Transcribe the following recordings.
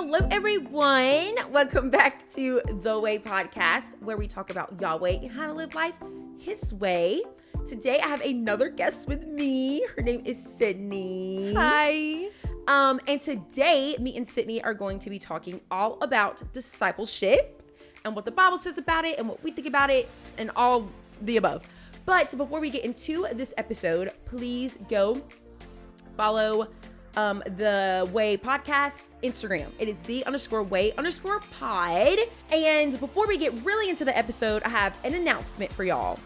Hello, everyone. Welcome back to The Way Podcast, where we talk about Yahweh and how to live life His way. Today, I have another guest with me. Her name is Sydney. Hi. And today, me and Sydney are going to be talking all about discipleship and what the Bible says about it and what we think about it and all the above. But before we get into this episode, please go follow The Way Podcast Instagram. It is _way_pod. And before we get really into the episode, I have an announcement for y'all.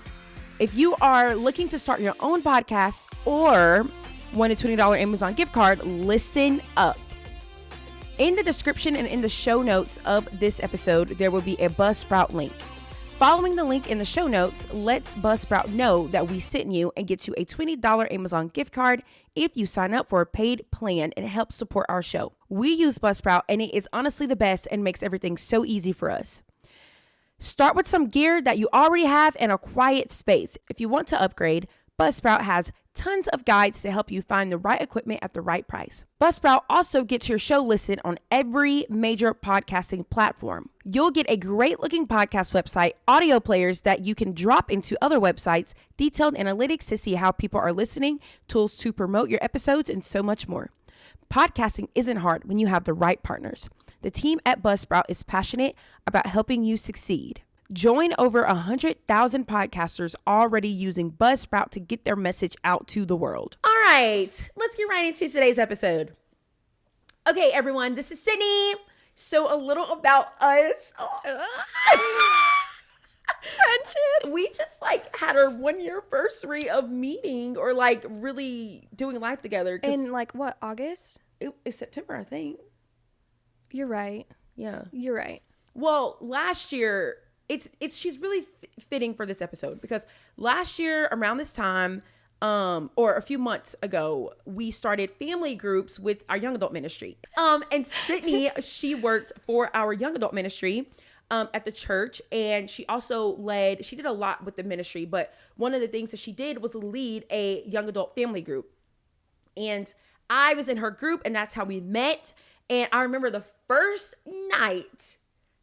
If you are looking to start your own podcast or want a $20 Amazon gift card, listen up. In the description and in the show notes of this episode, there will be a Buzzsprout link. Following the link in the show notes lets Buzzsprout know that we sent you and gets you a $20 Amazon gift card if you sign up for a paid plan, and it helps support our show. We use Buzzsprout and it is honestly the best and makes everything so easy for us. Start with some gear that you already have in a quiet space. If you want to upgrade, Buzzsprout has tons of guides to help you find the right equipment at the right price. Buzzsprout also gets your show listed on every major podcasting platform. You'll get a great looking podcast website, audio players that you can drop into other websites, detailed analytics to see how people are listening, tools to promote your episodes, and so much more. Podcasting isn't hard when you have the right partners. The team at Buzzsprout is passionate about helping you succeed. Join over 100,000 podcasters already using Buzzsprout to get their message out to the world. All right, let's get right into today's episode. Okay, everyone, this is Sydney. So a little about us. Friendship. We just had our 1 year anniversary of meeting or really doing life together. In what, August? It's September, I think. You're right. Yeah. You're right. Well, last year... she's really fitting for this episode because last year around this time, or a few months ago, we started family groups with our young adult ministry. And Sydney, she worked for our young adult ministry, at the church. And she also she did a lot with the ministry, but one of the things that she did was lead a young adult family group. And I was in her group and that's how we met. And I remember the first night,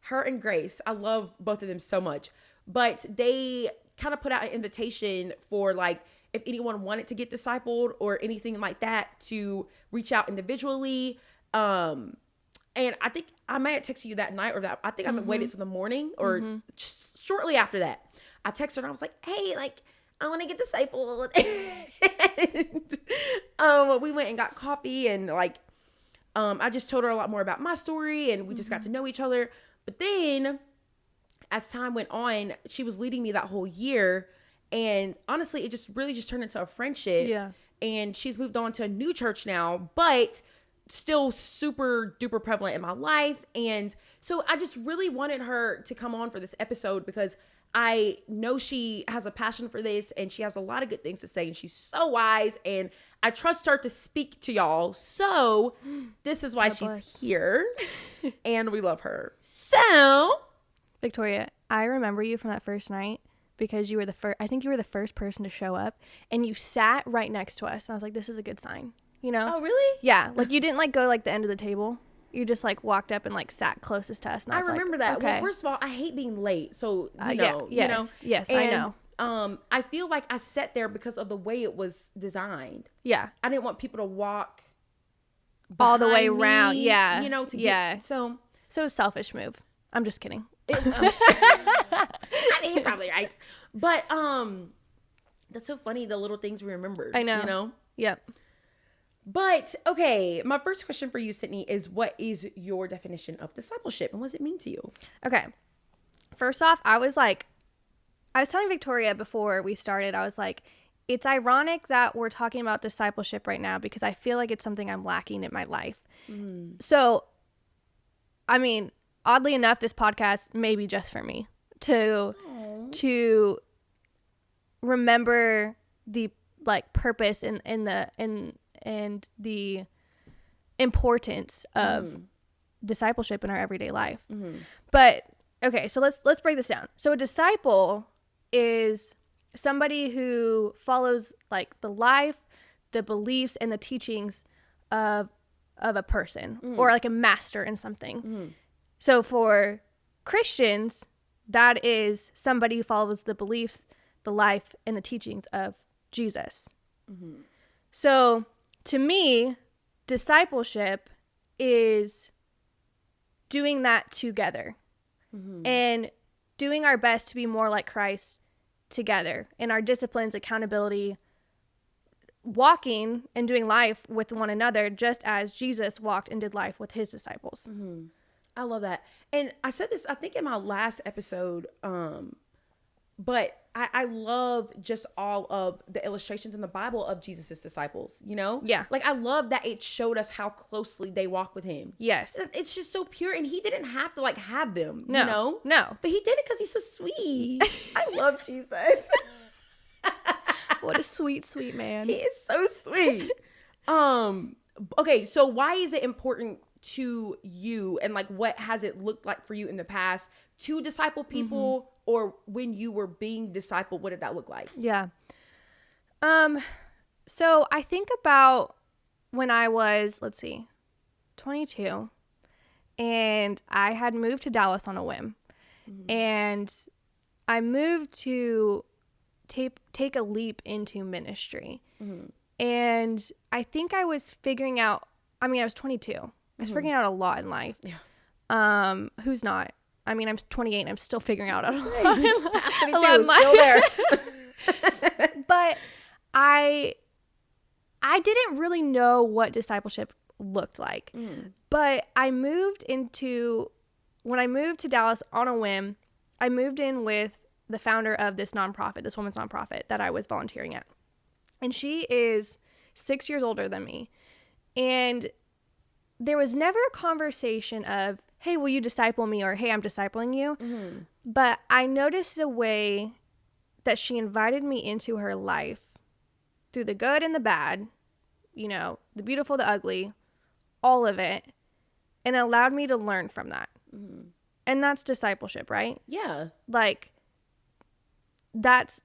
her and Grace, I love both of them so much, but they kind of put out an invitation for if anyone wanted to get discipled or anything like that to reach out individually. And I think I might have texted you that night I think I waited till the morning or shortly after that. I texted her and I was like, hey, I want to get discipled. And we went and got coffee and I just told her a lot more about my story and we just got to know each other. But then, as time went on, she was leading me that whole year. And honestly, it just really turned into a friendship. Yeah. And she's moved on to a new church now, but still super duper prevalent in my life. And so I just really wanted her to come on for this episode because I know she has a passion for this and she has a lot of good things to say. And she's so wise and I trust her to speak to y'all. So this is why she's here and we love her. So Victoria, I remember you from that first night because you were I think you were the first person to show up and you sat right next to us. And I was like, this is a good sign, you know? Oh, really? Yeah. You didn't go to the end of the table. You just walked up and sat closest to us. And I remember that. Okay. Well, first of all, I hate being late. So, Yes, and, I know. I feel like I sat there because of the way it was designed. Yeah. I didn't want people to walk all the way me, around. Yeah. To get, so it was a selfish move. I'm just kidding. I mean, you're probably right. But, that's so funny. The little things we remembered. I know. Yep. But, okay, my first question for you, Sydney, is what is your definition of discipleship and what does it mean to you? Okay. First off, I was telling Victoria before we started, I was it's ironic that we're talking about discipleship right now because I feel like it's something I'm lacking in my life. So, I mean, oddly enough, this podcast may be just for me to remember the purpose and the importance of discipleship in our everyday life. But okay, so let's break this down. So a disciple is somebody who follows the life, the beliefs, and the teachings of of a person or like a master in something. So for Christians, that is somebody who follows the beliefs, the life, and the teachings of Jesus. So to me, discipleship is doing that together and doing our best to be more like Christ together in our disciplines, accountability, walking and doing life with one another, just as Jesus walked and did life with his disciples. I love that. And I said this, I think in my last episode, but I love just all of the illustrations in the Bible of Jesus's disciples, you know? Yeah. Like, I love that it showed us how closely they walk with him. Yes. It's just so pure, and he didn't have to, like, have them, No. you know? No. But he did it because he's so sweet. I love Jesus. What a sweet, sweet man. He is so sweet. Okay, so why is it important to you, and like what has it looked like for you in the past to disciple people, or when you were being discipled, what did that look like? Yeah. So I think about when I was, 22, and I had moved to Dallas on a whim. And I moved to take a leap into ministry. And I think I was figuring out, I was 22. I was figuring out a lot in life. Yeah. Who's not? I'm 28 and I'm still figuring out a lot Still there. But I didn't really know what discipleship looked like. But when I moved to Dallas on a whim, I moved in with the founder of this woman's nonprofit that I was volunteering at. And she is 6 years older than me. And there was never a conversation of, hey, will you disciple me? Or, hey, I'm discipling you. But I noticed a way that she invited me into her life through the good and the bad, the beautiful, the ugly, all of it, and allowed me to learn from that. And that's discipleship, right? Yeah. Like, that's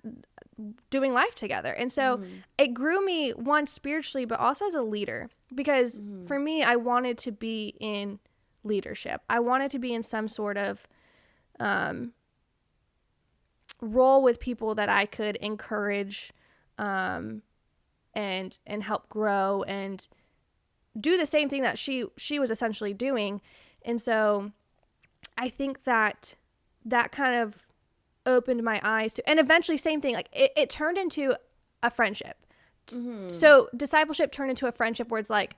doing life together. And so it grew me, one, spiritually, but also as a leader. Because for me, I wanted to be in leadership. I wanted to be in some sort of role with people that I could encourage and help grow and do the same thing that she was essentially doing. And so I think that kind of opened my eyes to, and eventually same thing, like it turned into a friendship. So discipleship turned into a friendship where it's like,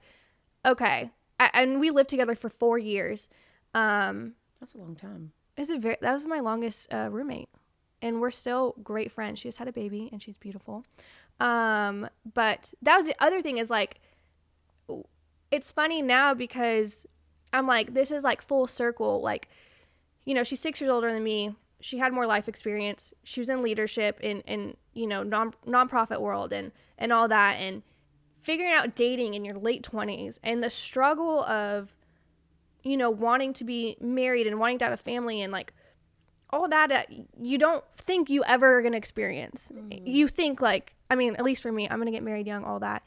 okay, and we lived together for 4 years. That's a long time. That was my longest roommate, and we're still great friends. She just had a baby and she's beautiful. But that was the other thing, is like, it's funny now because I'm like, this is like full circle. Like, she's 6 years older than me. She had more life experience. She was in leadership in nonprofit world and all that, and figuring out dating in your late 20s and the struggle of, wanting to be married and wanting to have a family and like all that you don't think you ever are going to experience. You think like, at least for me, I'm going to get married young, all that.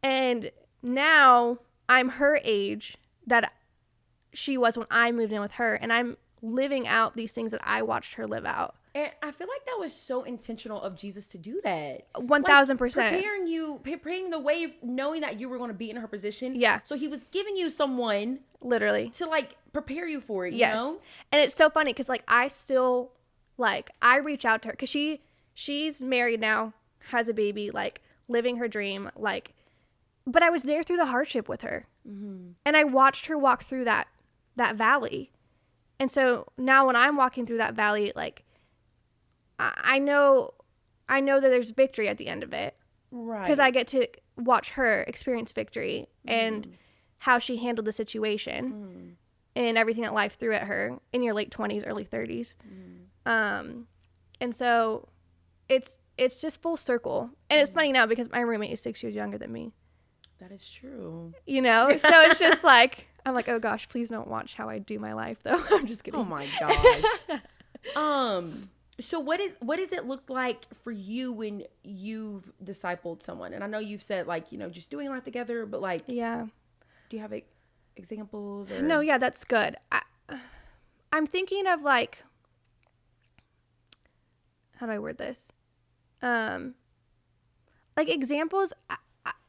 And now I'm her age that she was when I moved in with her, and I'm living out these things that I watched her live out. And I feel like that was so intentional of Jesus to do that. 1000%. Preparing the way, knowing that you were going to be in her position. Yeah. So he was giving you someone literally to like prepare you for it, you yes. know? And it's so funny because like I still I reach out to her because she's married now, has a baby, like living her dream, like, but I was there through the hardship with her. And I watched her walk through that valley. And so now when I'm walking through that valley, like, I know that there's victory at the end of it. Right. Because I get to watch her experience victory and how she handled the situation and everything that life threw at her in your late 20s, early 30s. And so it's just full circle. And it's funny now because my roommate is 6 years younger than me. That is true. So it's just like, I'm like, oh gosh, please don't watch how I do my life though. I'm just kidding. Oh my gosh. So what does it look like for you when you've discipled someone? And I know you've said like, just doing life together, but like, yeah, Do you have examples? Or? No, yeah, that's good. I'm thinking of like, how do I word this? Like examples.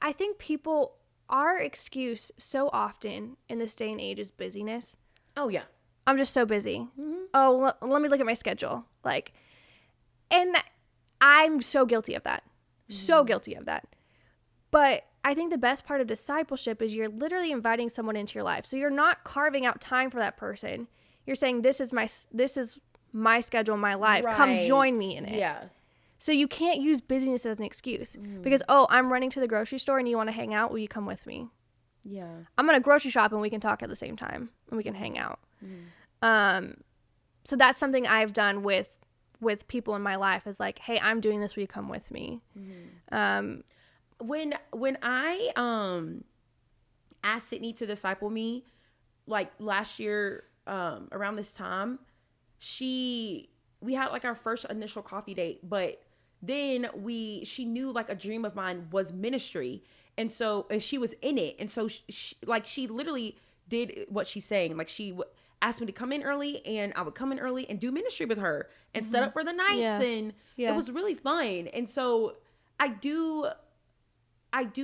I think people, our excuse so often in this day and age is busyness. Oh yeah. I'm just so busy. Mm-hmm. Oh, let me look at my schedule. Like, and I'm so guilty of that. So guilty of that. But I think the best part of discipleship is you're literally inviting someone into your life. So you're not carving out time for that person. You're saying, this is my schedule, my life. Right. Come join me in it. Yeah. So you can't use busyness as an excuse because, oh, I'm running to the grocery store and you want to hang out. Will you come with me? Yeah. I'm going to grocery shop and we can talk at the same time and we can hang out. So that's something I've done with people in my life is like, hey, I'm doing this. Will you come with me? When I asked Sydney to disciple me, like last year around this time, we had like our first initial coffee date, but then she knew like a dream of mine was ministry, and she was in it, and so she literally did what she's saying. Like she asked me to come in early, and I would come in early and do ministry with her and set up for the nights, and it was really fun. And so I do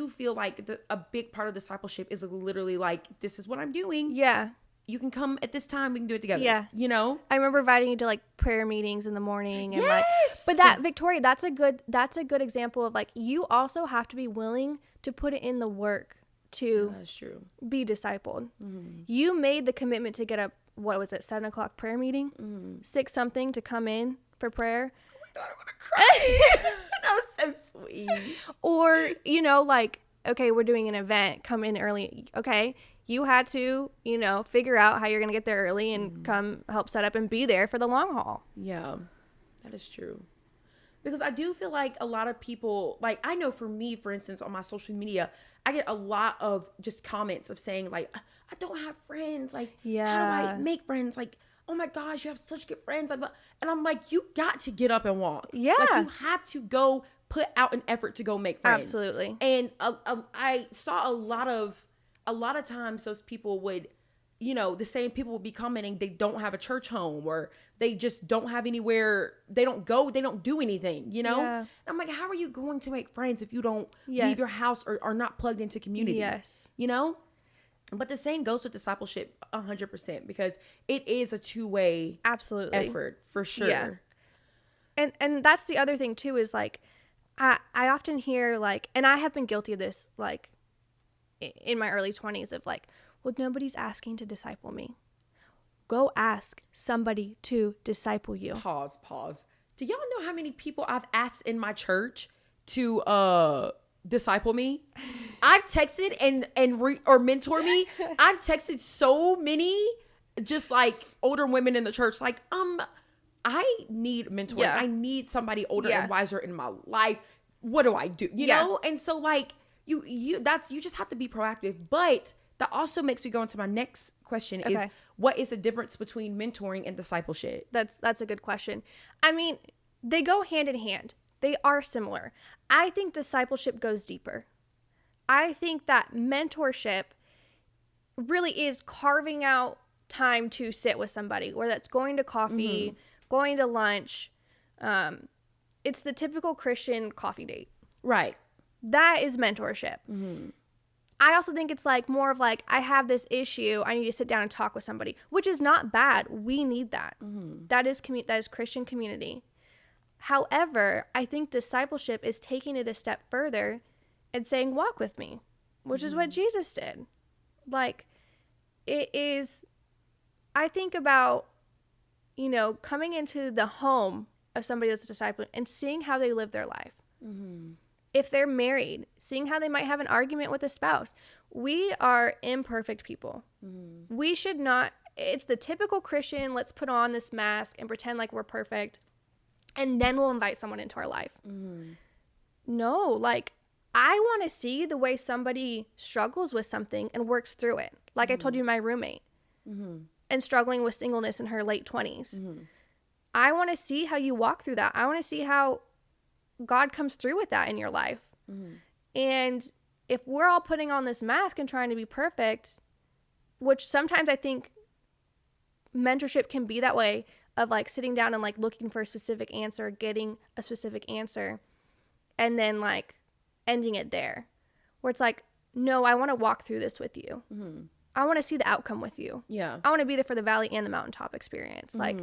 feel like a big part of discipleship is literally like, this is what I'm doing. Yeah. You can come at this time. We can do it together. Yeah. You know? I remember inviting you to like prayer meetings in the morning. And yes! But that, Victoria, that's a good example of like, you also have to be willing to put it in the work to that's true. Be discipled. You made the commitment to get up, what was it, 7:00 prayer meeting? 6 something to come in for prayer. Oh my God, I'm going to cry. That was so sweet. Or, like, okay, we're doing an event, come in early. Okay, you had to, figure out how you're going to get there early and come help set up and be there for the long haul. Yeah, that is true. Because I do feel like a lot of people, like I know for me, for instance, on my social media, I get a lot of just comments of saying like, I don't have friends. Like, how do I make friends? Like, oh my gosh, you have such good friends. And I'm like, you got to get up and walk. Yeah. Like you have to go put out an effort to go make friends. Absolutely. And I saw a lot of times those people would, the same people would be commenting, they don't have a church home, or they just don't have anywhere. They don't go, they don't do anything, Yeah. I'm like, how are you going to make friends if you don't leave your house or are not plugged into community? Yes. But the same goes with discipleship 100%, because it is a two-way effort for sure. Yeah. And that's the other thing too, is like, I often hear like, and I have been guilty of this, like in my early 20s of like, well, nobody's asking to disciple me. Go ask somebody to disciple you. Pause. Do y'all know how many people I've asked in my church to disciple me? I've texted or mentor me. I've texted so many just like older women in the church, like, I need mentoring. Yeah. I need somebody older and wiser in my life. What do I do? You know? And so like you just have to be proactive. But that also makes me go into my next question is, what is the difference between mentoring and discipleship? That's a good question. I mean, they go hand in hand. They are similar. I think discipleship goes deeper. I think that mentorship really is carving out time to sit with somebody, whether that's going to coffee, going to lunch. It's the typical Christian coffee date. Right. That is mentorship. I also think it's like more of like, I have this issue, I need to sit down and talk with somebody, which is not bad. We need that. That is Christian community. However, I think discipleship is taking it a step further and saying, walk with me, which is what Jesus did. Like, it is, I think about, coming into the home of somebody that's a disciple and seeing how they live their life. If they're married, seeing how they might have an argument with a spouse. We are imperfect people. We should not, it's the typical Christian, let's put on this mask and pretend like we're perfect, and then we'll invite someone into our life. No, like, I want to see the way somebody struggles with something and works through it. Like I told you, my roommate, and struggling with singleness in her late 20s. I want to see how you walk through that. I want to see how God comes through with that in your life. And if we're all putting on this mask and trying to be perfect, which sometimes I think mentorship can be that way, of like sitting down and like looking for a specific answer, getting a specific answer, and then like ending it there, where it's like, no, I want to walk through this with you. Mm-hmm. I want to see the outcome with you. Yeah. I want to be there for the valley and the mountaintop experience. Mm-hmm. Like,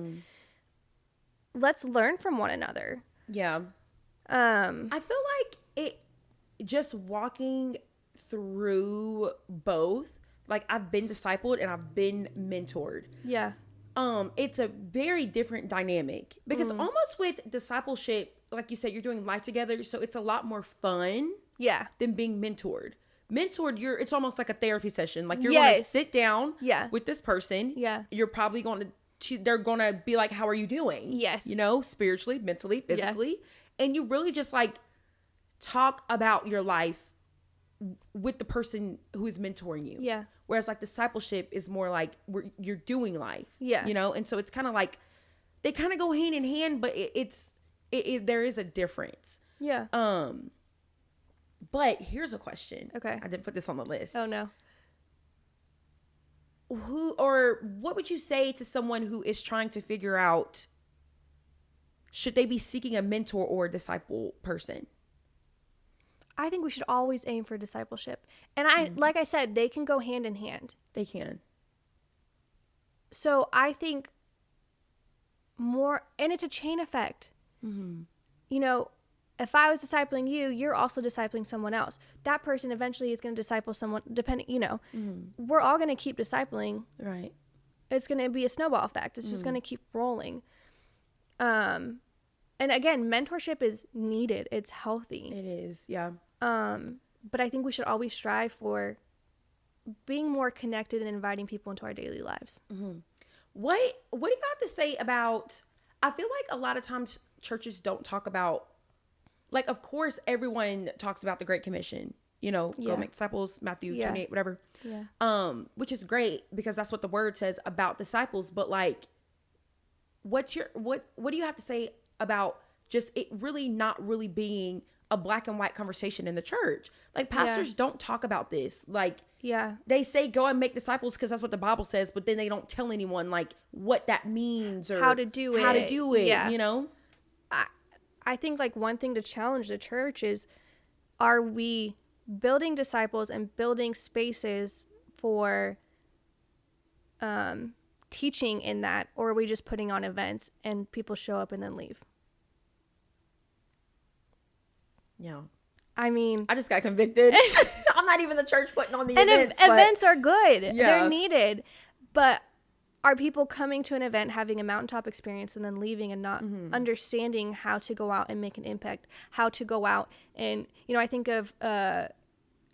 let's learn from one another. Yeah. I feel like it just walking through both, like I've been discipled and I've been mentored. Yeah. It's a very different dynamic because almost with discipleship, like you said, you're doing life together. So it's a lot more fun. Yeah. Than being mentored. Mentored, it's almost like a therapy session. Like you're going to sit down with this person. Yeah. You're probably going to, they're going to be like, how are you doing? Yes. You know, spiritually, mentally, physically. Yeah. And you really just like talk about your life with the person who is mentoring you. Yeah. Whereas like discipleship is more like you're doing life. Yeah. You know, and so it's kind of like they kind of go hand in hand, but there is a difference. Yeah. But here's a question. Okay. I didn't put this on the list. Oh no. What would you say to someone who is trying to figure out, should they be seeking a mentor or a disciple person? I think we should always aim for discipleship. And like I said, they can go hand in hand. They can. So I think more, and it's a chain effect. Mm-hmm. You know, if I was discipling you, you're also discipling someone else. That person eventually is going to disciple someone, depending, you know, we're all going to keep discipling. Right. It's going to be a snowball effect. It's just going to keep rolling. And again, mentorship is needed. It's healthy. It is. Yeah. But I think we should always strive for being more connected and inviting people into our daily lives. Mm-hmm. What do you have to say about, I feel like a lot of times churches don't talk about, like, of course, everyone talks about the Great Commission, you know, go make disciples, Matthew 28, whatever. Yeah. Which is great because that's what the word says about disciples. But like, what do you have to say about just it really not really being a black and white conversation in the church? Like pastors don't talk about this. Like, they say go and make disciples because that's what the Bible says, but then they don't tell anyone like what that means or how to do it. Yeah. You know? I think like one thing to challenge the church is, are we building disciples and building spaces for teaching in that, or are we just putting on events and people show up and then leave? Yeah. I mean, I just got convicted. I'm not even the church putting on the events. Events are good. Yeah. They're needed. But are people coming to an event, having a mountaintop experience, and then leaving and not understanding how to go out and make an impact, how to go out and, you know, I think of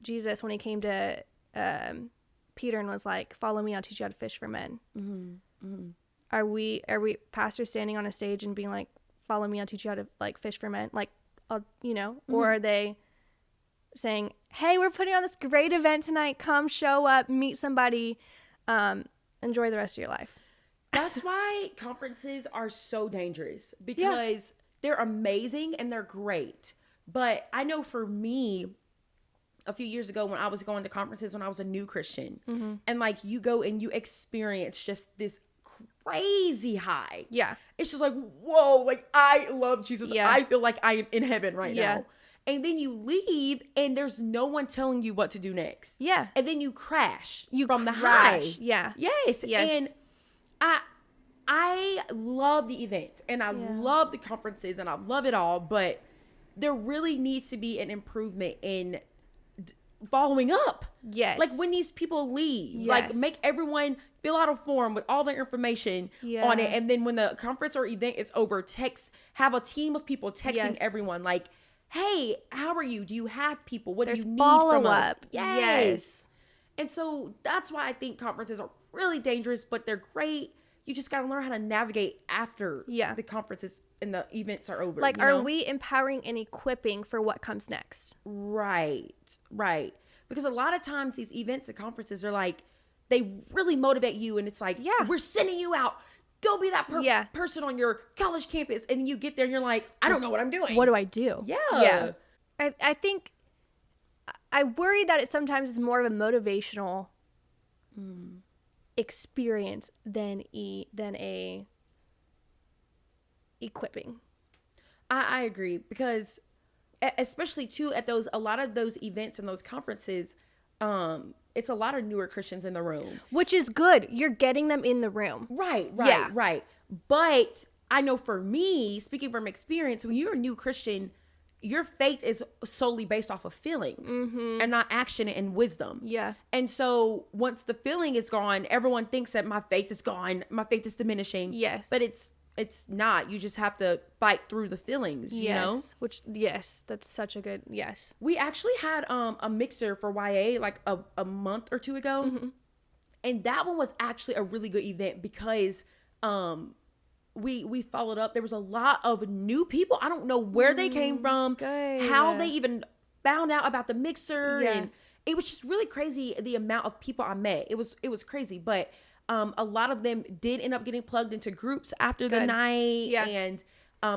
Jesus when he came to Peter and was like, follow me, I'll teach you how to fish for men. Mm-hmm. Mm-hmm. Are we pastors standing on a stage and being like, follow me, I'll teach you how to like fish for men? Like, you know, or are they saying, hey, we're putting on this great event tonight, come show up, meet somebody, enjoy the rest of your life? That's why conferences are so dangerous, because they're amazing and they're great. But I know for me, a few years ago when I was going to conferences when I was a new Christian, and like you go and you experience just this crazy high. Yeah. It's just like, whoa, like I love Jesus. Yeah. I feel like I am in heaven right now. And then you leave and there's no one telling you what to do next. Yeah. And then you crash from the high. Yeah. Yes. And I love the events and I love the conferences and I love it all, but there really needs to be an improvement in following up. Yes. Like when these people leave, like make everyone fill out a form with all their information on it. And then when the conference or event is over, have a team of people texting everyone like, hey, how are you? Do you have people? What do you need from us? Yes. And so that's why I think conferences are really dangerous, but they're great. You just got to learn how to navigate after the conferences and the events are over. Like, are we empowering and equipping for what comes next? Right. Because a lot of times these events and conferences are like, they really motivate you. And it's like, we're sending you out. Go be that person on your college campus. And you get there and you're like, I don't know what I'm doing. What do I do? Yeah. I think I worry that it sometimes is more of a motivational experience than a equipping. I agree, because especially too at a lot of those events and those conferences, it's a lot of newer Christians in the room, which is good. You're getting them in the room. Right. Yeah. Right. But I know for me, speaking from experience, when you're a new Christian, your faith is solely based off of feelings and not action and wisdom. Yeah. And so once the feeling is gone, everyone thinks that my faith is gone. My faith is diminishing. Yes. But it's not. You just have to fight through the feelings, you know? Yes, that's such a good, yes. We actually had a mixer for YA like a month or two ago. And that one was actually a really good event because we followed up. There was a lot of new people. I don't know where they came from, how they even found out about the mixer. And it was just really crazy the amount of people I met. It was crazy, but a lot of them did end up getting plugged into groups after the night. And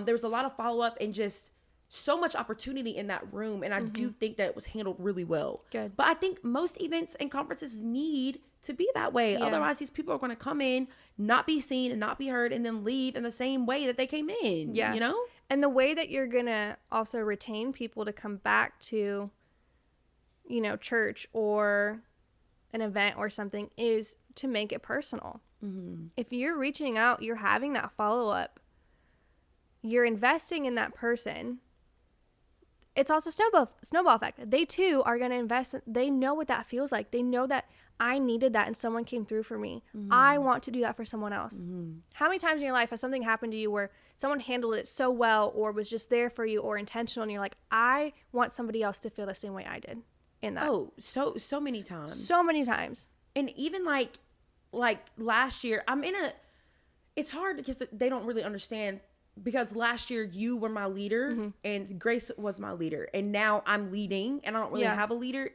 there was a lot of follow-up and just so much opportunity in that room. And I do think that it was handled really well. Good. But I think most events and conferences need to be that way. Otherwise, these people are going to come in, not be seen and not be heard, and then leave in the same way that they came in. You know? And the way that you're going to also retain people to come back to, you know, church or an event or something is to make it personal. If you're reaching out, you're having that follow-up, you're investing in that person. It's also snowball effect. They too are going to invest. They know what that feels like. They know that I needed that and someone came through for me. I want to do that for someone else. How many times in your life has something happened to you where someone handled it so well or was just there for you or intentional, and you're like, I want somebody else to feel the same way I did in that? Oh, so many times. So many times. And even like last year, it's hard because they don't really understand, because last year you were my leader and Grace was my leader, and now I'm leading and I don't really have a leader.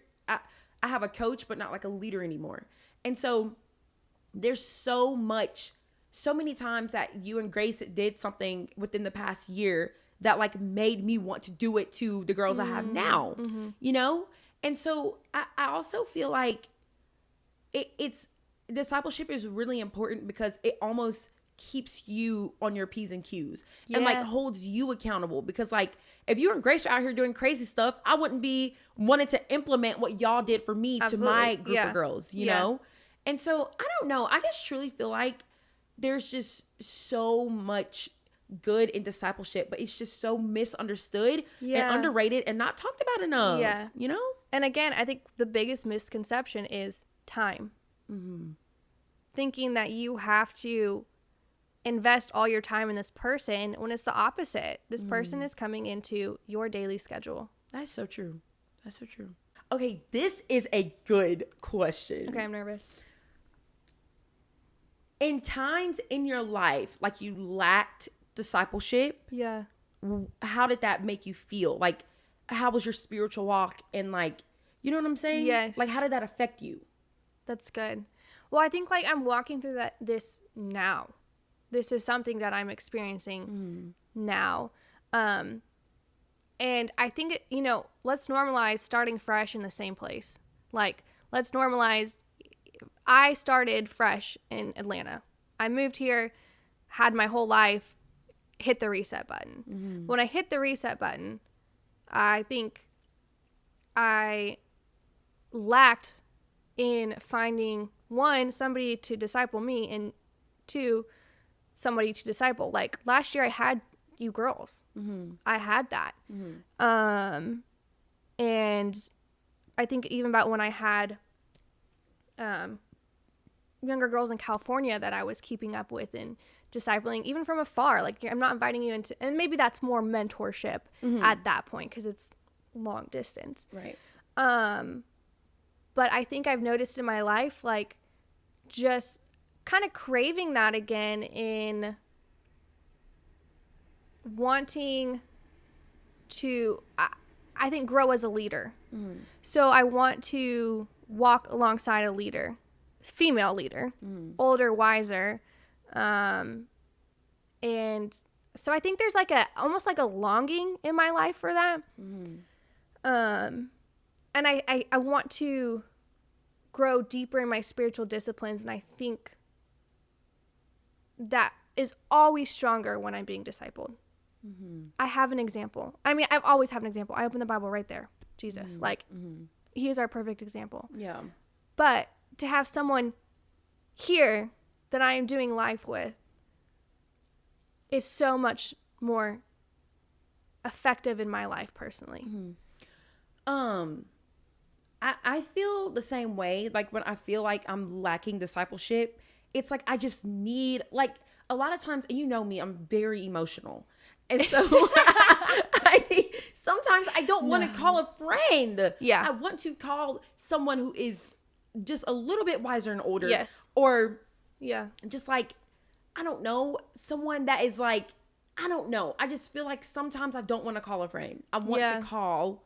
I have a coach, but not like a leader anymore. And so there's so many times that you and Grace did something within the past year that like made me want to do it to the girls I have now, you know? And so I also feel like it's discipleship is really important because it almost keeps you on your P's and Q's and like holds you accountable, because like if you and Grace are out here doing crazy stuff, I wouldn't be wanting to implement what y'all did for me to my group of girls, you know? And so I don't know. I just truly feel like there's just so much good in discipleship, but it's just so misunderstood and underrated and not talked about enough, you know? And again, I think the biggest misconception is time. Thinking that you have to invest all your time in this person when it's the opposite. This person is coming into your daily schedule. That's so true. Okay, this is a good question. Okay, I'm nervous. In times in your life, like you lacked discipleship, how did that make you feel? Like, how was your spiritual walk? And like, you know what I'm saying? Yes. Like, how did that affect you? That's good. Well, I think like I'm walking through this now. This is something that I'm experiencing now. And I think, let's normalize starting fresh in the same place. Like, let's normalize. I started fresh in Atlanta. I moved here, had my whole life, hit the reset button. When I hit the reset button, I think I lacked in finding, one, somebody to disciple me, and two, somebody to disciple. Like last year I had you girls. I had that. And I think even about when I had younger girls in California that I was keeping up with and discipling, even from afar. Like, I'm not inviting you into, and maybe that's more mentorship at that point because it's long distance. Right. But I think I've noticed in my life, like, just kind of craving that again in wanting to, I think, grow as a leader. So I want to walk alongside a leader, female leader, older, wiser. And so I think there's like almost like a longing in my life for that. and I want to grow deeper in my spiritual disciplines, and I think that is always stronger when I'm being discipled. I have an example. I mean, I've always had an example. I open the Bible right there. Jesus. Like, he is our perfect example. Yeah. But to have someone here that I am doing life with is so much more effective in my life personally. I feel the same way. Like, when I feel like I'm lacking discipleship, it's like I just need, like, a lot of times, and you know me, I'm very emotional. And so sometimes I don't want to call a friend. Yeah. I want to call someone who is just a little bit wiser and older. Yes. Or Yeah. just like, I don't know, someone that is like, I don't know. I just feel like sometimes I don't want to call a friend. I want to call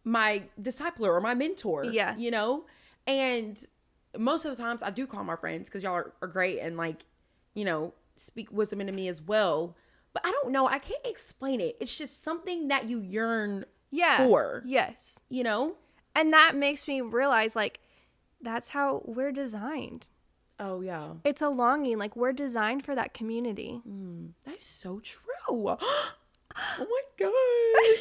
my discipler or my mentor. Yeah. You know? And most of the times I do call my friends because y'all are great and, like, you know, speak wisdom into me as well. But I don't know. I can't explain it. It's just something that you yearn for. Yes. You know? And that makes me realize, like, that's how we're designed. Oh, yeah. It's a longing. Like, we're designed for that community. That's so true. Oh, my God.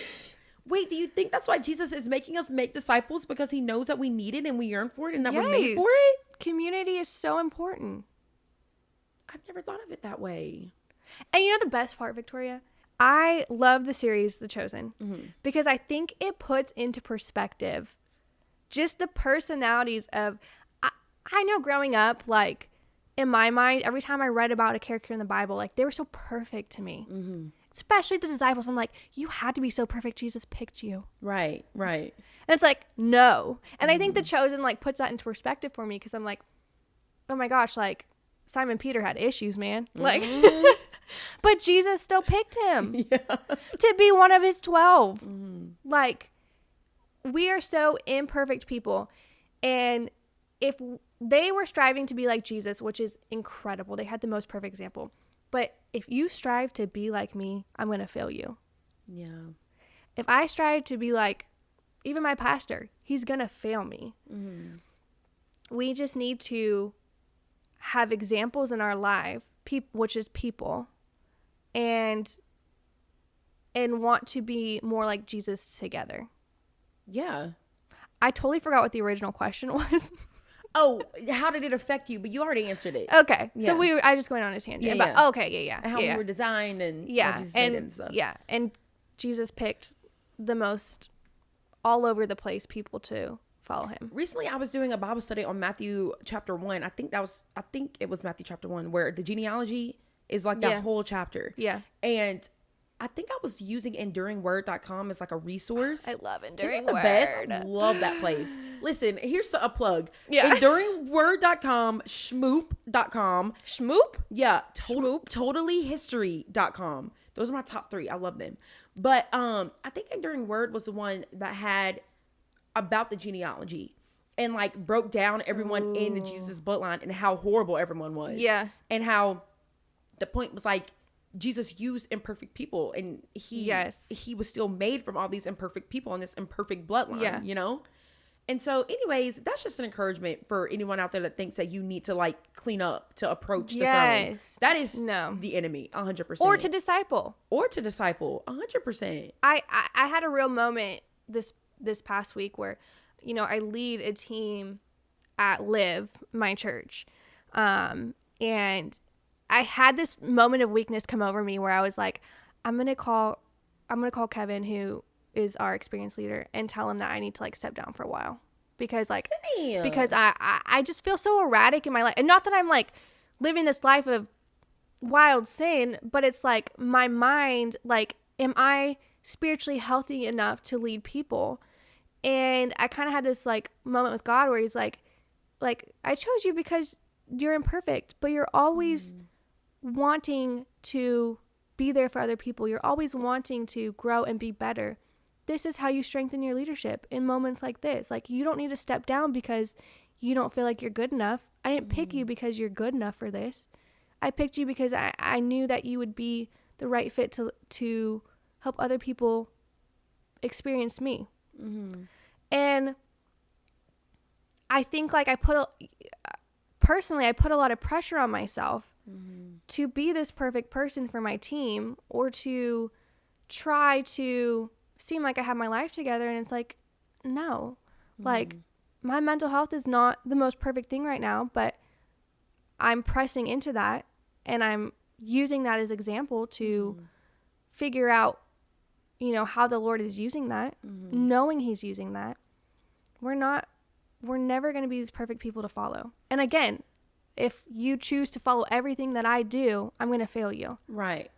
Wait, do you think that's why Jesus is making us make disciples? Because he knows that we need it and we yearn for it and that we're made for it? Community is so important. I've never thought of it that way. And you know the best part, Victoria? I love the series The Chosen because I think it puts into perspective just the personalities of, I know growing up, like, in my mind, every time I read about a character in the Bible, like, they were so perfect to me. Especially the disciples. I'm like, you had to be so perfect. Jesus picked you. Right. And it's like, no. And I think The Chosen, like, puts that into perspective for me because I'm like, oh my gosh, like, Simon Peter had issues, man. Like, but Jesus still picked him to be one of his 12. Like, we are so imperfect people. And if they were striving to be like Jesus, which is incredible, they had the most perfect example. But if you strive to be like me, I'm going to fail you. Yeah. If I strive to be like even my pastor, he's going to fail me. We just need to have examples in our life, which is people, and want to be more like Jesus together. Yeah. I totally forgot what the original question was. Oh, how did it affect you? But you already answered it. Okay. Yeah. So I just went on a tangent. Yeah, But, okay, yeah. And how we were designed and yeah. Jesus made it and stuff. Yeah. And Jesus picked the most all over the place people to follow him. Recently, I was doing a Bible study on Matthew chapter 1. I think it was Matthew chapter 1, where the genealogy is like that whole chapter. Yeah. And I think I was using enduringword.com as like a resource. I love Enduring Isn't it the Word. best? I love that place. Listen, here's a plug. Yeah. Enduringword.com, schmoop.com. Schmoop? Yeah. Schmoop. Totallyhistory.com. Those are my top 3. I love them. But I think Enduring Word was the one that had about the genealogy and like broke down everyone in the Jesus bloodline and how horrible everyone was. Yeah. And how the point was like Jesus used imperfect people and he was still made from all these imperfect people and this imperfect bloodline, you know? And so anyways, that's just an encouragement for anyone out there that thinks that you need to like clean up to approach the throne. That is the enemy, 100%. Or to disciple. 100%. I had a real moment this past week where, you know, I lead a team at Live, my church. And I had this moment of weakness come over me where I was like, I'm going to call Kevin, who is our experienced leader, and tell him that I need to like step down for a while because like, because I just feel so erratic in my life. And not that I'm like living this life of wild sin, but it's like my mind, like, am I spiritually healthy enough to lead people? And I kind of had this like moment with God where he's like, I chose you because you're imperfect, but you're always wanting to be there for other people. You're always wanting to grow and be better. This is how you strengthen your leadership in moments like this. Like, you don't need to step down because you don't feel like you're good enough. I didn't pick you because you're good enough for this. I picked you because I knew that you would be the right fit to help other people experience me. And I think like I put a lot of pressure on myself to be this perfect person for my team, or to try to seem like I have my life together. And it's like, no, like my mental health is not the most perfect thing right now, but I'm pressing into that, and I'm using that as example to figure out, you know, how the Lord is using that, knowing he's using that. We're never going to be these perfect people to follow. And again, if you choose to follow everything that I do, I'm going to fail you. Right.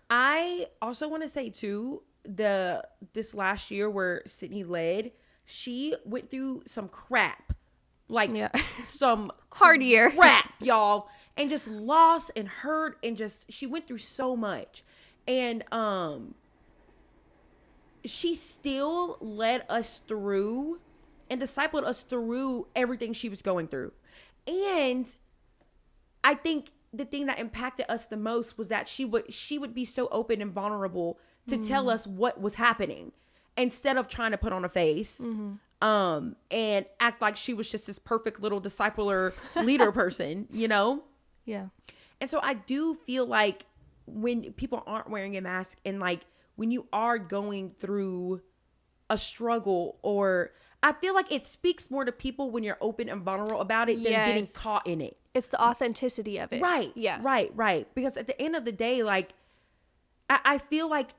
I also want to say too, this last year where Sydney led, she went through some crap, like some hard year crap, y'all, and just lost and hurt, and just, she went through so much. And she still led us through and discipled us through everything she was going through. And I think the thing that impacted us the most was that she would be so open and vulnerable to tell us what was happening, instead of trying to put on a face and act like she was just this perfect little discipler leader person, you know? Yeah. And so I do feel like when people aren't wearing a mask, and like when you are going through a struggle, or I feel like it speaks more to people when you're open and vulnerable about it than getting caught in it. It's the authenticity of it. Right. Yeah. Right. Because at the end of the day, like, I feel like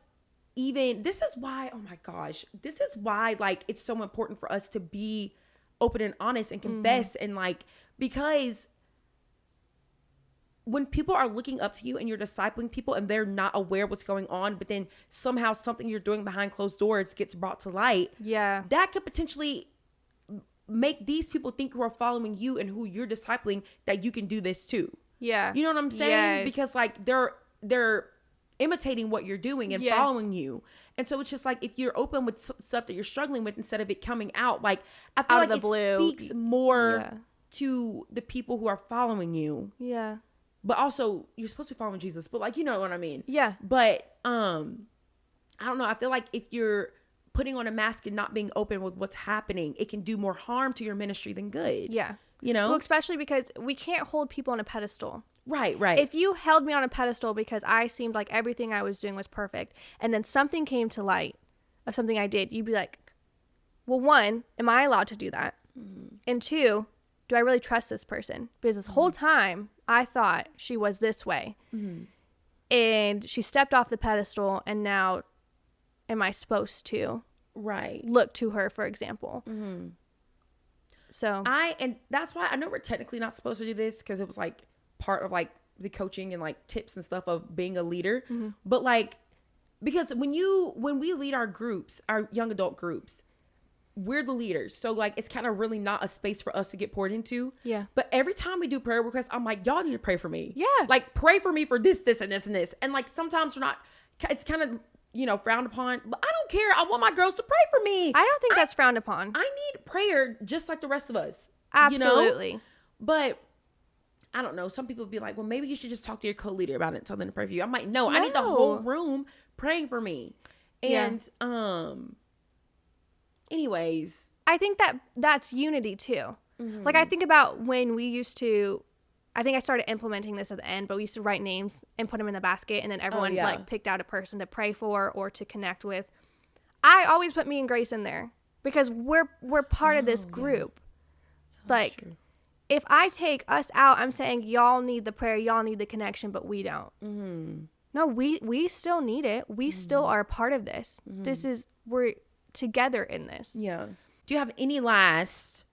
even, this is why, oh my gosh, this is why, like, it's so important for us to be open and honest and confess. And like, because when people are looking up to you and you're discipling people and they're not aware what's going on, but then somehow something you're doing behind closed doors gets brought to light. Yeah. That could potentially make these people think who are following you and who you're discipling that you can do this too. Yeah. You know what I'm saying? Yes. Because like they're imitating what you're doing and following you. And so it's just like, if you're open with stuff that you're struggling with, instead of it coming out, like, I feel like it speaks more to the people who are following you. Yeah. But also, you're supposed to be following Jesus, but like, you know what I mean? Yeah. But I don't know. I feel like if you're putting on a mask and not being open with what's happening, it can do more harm to your ministry than good. Yeah. You know? Well, especially because we can't hold people on a pedestal. Right. If you held me on a pedestal because I seemed like everything I was doing was perfect, and then something came to light of something I did, you'd be like, well, one, am I allowed to do that? And two, do I really trust this person? Because this whole time I thought she was this way. And she stepped off the pedestal, and now am I supposed to look to her, for example? So and that's why I know we're technically not supposed to do this, because it was like part of like the coaching and like tips and stuff of being a leader. But like, because when we lead our groups, our young adult groups, we're the leaders. So like, it's kind of really not a space for us to get poured into. Yeah. But every time we do prayer requests, I'm like, y'all need to pray for me. Yeah. Like, pray for me for this, and this, and this. And like, sometimes we're not, it's kind of, you know, frowned upon, but I don't care. I want my girls to pray for me. I don't think that's frowned upon. I need prayer just like the rest of us. Absolutely. You know? But I don't know. Some people be like, well, maybe you should just talk to your co-leader about it and tell them to pray for you. I'm like, no, I need the whole room praying for me. And, anyways, I think that's unity too. Like, I think about when we used to, I think I started implementing this at the end, but we used to write names and put them in the basket, and then everyone like picked out a person to pray for or to connect with. I always put me and Grace in there because we're part of this group. Like, true. If I take us out, I'm saying y'all need the prayer, y'all need the connection, but we don't. No, we still need it. We still are a part of this. We're together in this. Yeah. Do you have any last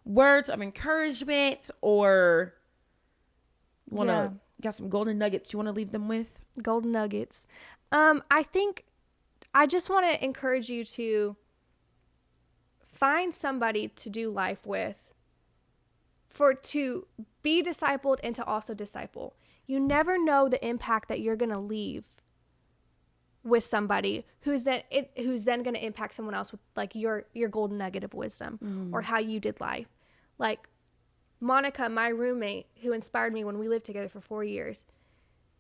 words of encouragement, or got some golden nuggets you want to leave them with? Golden nuggets. I think I just want to encourage you to find somebody to do life with, to be discipled and to also disciple. You never know the impact that you're going to leave with somebody who's then going to impact someone else with like your golden nugget of wisdom or how you did life. Like Monica, my roommate, who inspired me when we lived together for 4 years,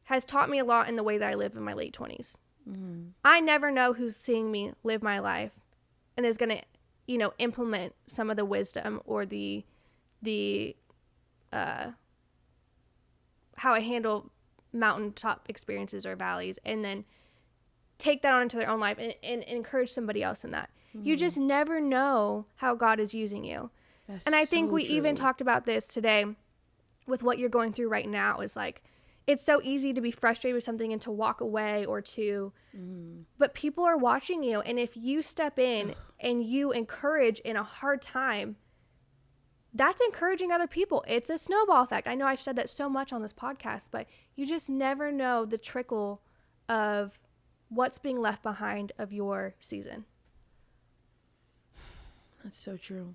has taught me a lot in the way that I live in my late 20s. I never know who's seeing me live my life and is going to implement some of the wisdom or the how I handle mountaintop experiences or valleys, and then take that on into their own life and encourage somebody else in that. You just never know how God is using you. That's and I think so we true. even talked about this today with what you're going through right now, is like, it's so easy to be frustrated with something and to walk away or to, but people are watching you. And if you step in and you encourage in a hard time, that's encouraging other people. It's a snowball effect. I know I've said that so much on this podcast, but you just never know the trickle of what's being left behind of your season. That's so true.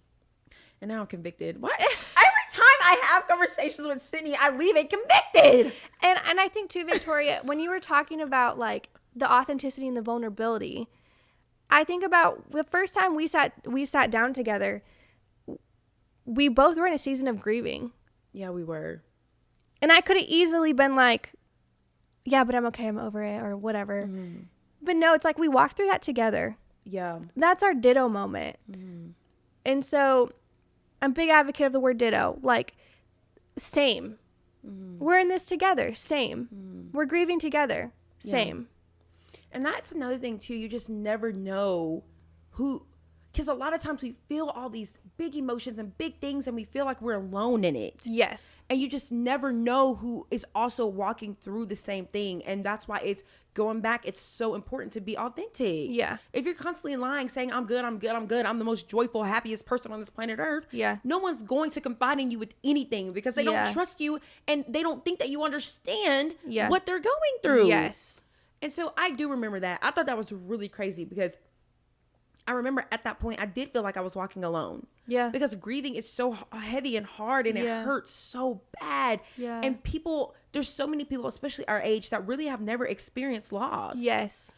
And now I'm convicted. What? Every time I have conversations with Sydney, I leave it convicted. And I think too, Victoria, when you were talking about like the authenticity and the vulnerability, I think about the first time we sat down together, we both were in a season of grieving. Yeah, we were. And I could have easily been like, yeah, but I'm okay, I'm over it, or whatever. But no, it's like we walked through that together. Yeah. That's our ditto moment. And so I'm a big advocate of the word ditto. Like, same. We're in this together. Same. We're grieving together. Same. Yeah. And that's another thing too. You just never know who, because a lot of times we feel all these big emotions and big things and we feel like we're alone in it. Yes. And you just never know who is also walking through the same thing. And that's why it's going back. It's so important to be authentic. Yeah. If you're constantly lying, saying, I'm good, I'm the most joyful, happiest person on this planet Earth. Yeah. No one's going to confide in you with anything because they don't trust you and they don't think that you understand what they're going through. Yes. And so I do remember that. I thought that was really crazy because I remember at that point, I did feel like I was walking alone. Yeah. Because grieving is so heavy and hard and it hurts so bad. Yeah. And there's so many people, especially our age, that really have never experienced loss. Yes.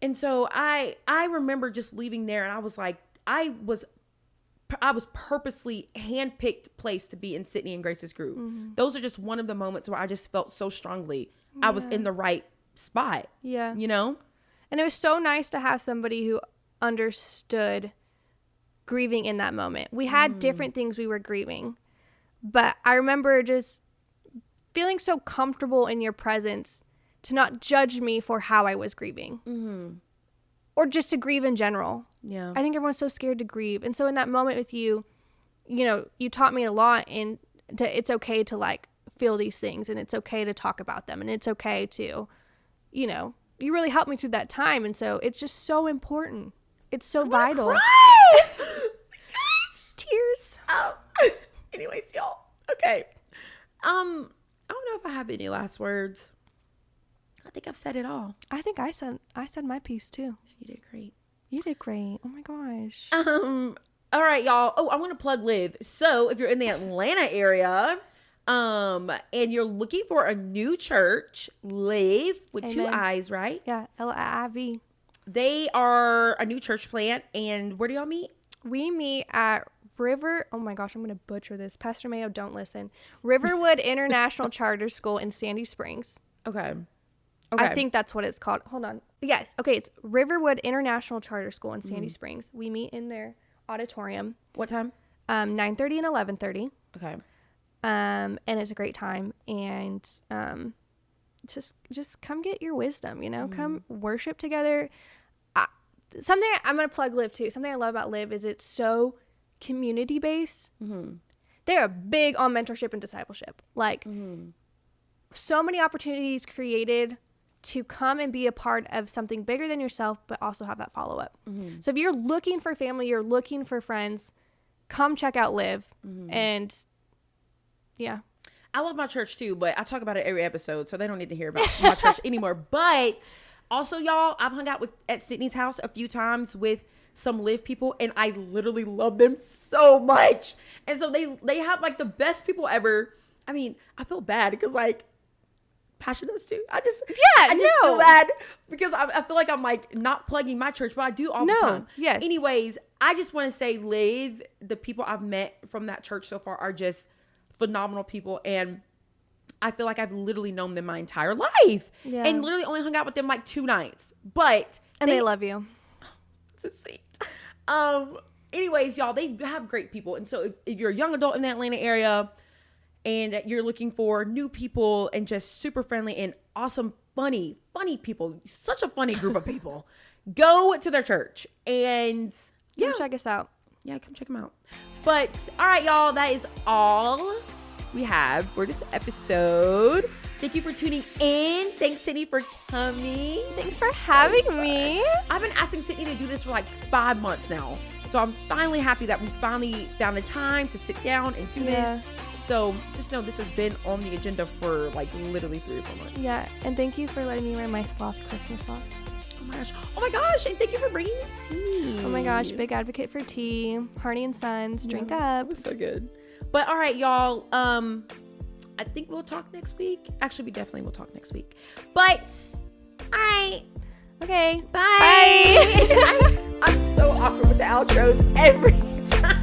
And so I remember just leaving there and I was like, I was purposely handpicked place to be in Sydney and Grace's group. Those are just one of the moments where I just felt so strongly I was in the right spot. Yeah. You know? And it was so nice to have somebody who understood grieving in that moment. We had different things we were grieving, but I remember just feeling so comfortable in your presence to not judge me for how I was grieving or just to grieve in general. Yeah. I think everyone's so scared to grieve. And so in that moment with you, you taught me a lot, and it's okay to like feel these things, and it's okay to talk about them, and it's okay to, you really helped me through that time. And so it's just so important. It's so vital. Cry! Tears. Anyways, y'all. Okay. I don't know if I have any last words. I think I've said it all. I think I said my piece too. You did great. You did great. Oh my gosh. All right, y'all. Oh, I want to plug Live. So if you're in the Atlanta area, and you're looking for a new church, Live with Amen. 2 I's, right? Yeah. LIV. They are a new church plant. And where do y'all meet? We meet at oh my gosh, I'm going to butcher this. Pastor Mayo, don't listen. Riverwood International Charter School in Sandy Springs. Okay. I think that's what it's called. Hold on. Yes. Okay. It's Riverwood International Charter School in Sandy Springs. We meet in their auditorium. What time? 9:30 and 11:30. Okay. And it's a great time. And just come get your wisdom, come worship together. Something I'm going to plug Live too. Something I love about Live is it's so community based. They're big on mentorship and discipleship. Like so many opportunities created to come and be a part of something bigger than yourself, but also have that follow up. So if you're looking for family, you're looking for friends, come check out Live. And yeah. I love my church too, but I talk about it every episode, so they don't need to hear about my church anymore. But also, y'all, I've hung out at Sydney's house a few times with some Live people, and I literally love them so much. And so they have like the best people ever. I mean, I feel bad because like Passion does too. I just feel bad because I feel like I'm like not plugging my church, but I do all the time. Yes. Anyways, I just want to say Live, the people I've met from that church so far are just phenomenal people, and I feel like I've literally known them my entire life, and literally only hung out with them like 2 nights, but they love you. It's a sweet. anyways, y'all, they have great people. And so if you're a young adult in the Atlanta area and you're looking for new people and just super friendly and awesome, funny people, such a funny group of people, go to their church and Come check us out. Yeah, come check them out. But all right, y'all, that is all we have for this episode. Thank you for tuning in. Thanks, Sydney, for coming. Thanks for having me. I've been asking Sydney to do this for like 5 months now. So I'm finally happy that we finally found the time to sit down and do this. So just know this has been on the agenda for like literally 3 or 4 months. Yeah, and thank you for letting me wear my sloth Christmas socks. Oh my gosh, and thank you for bringing me tea. Oh my gosh, big advocate for tea. Harney and Sons, drink up. It was so good. But all right, y'all, I think we'll talk next week. Actually, we definitely will talk next week. But all right. Okay. Bye. I'm so awkward with the outros every time.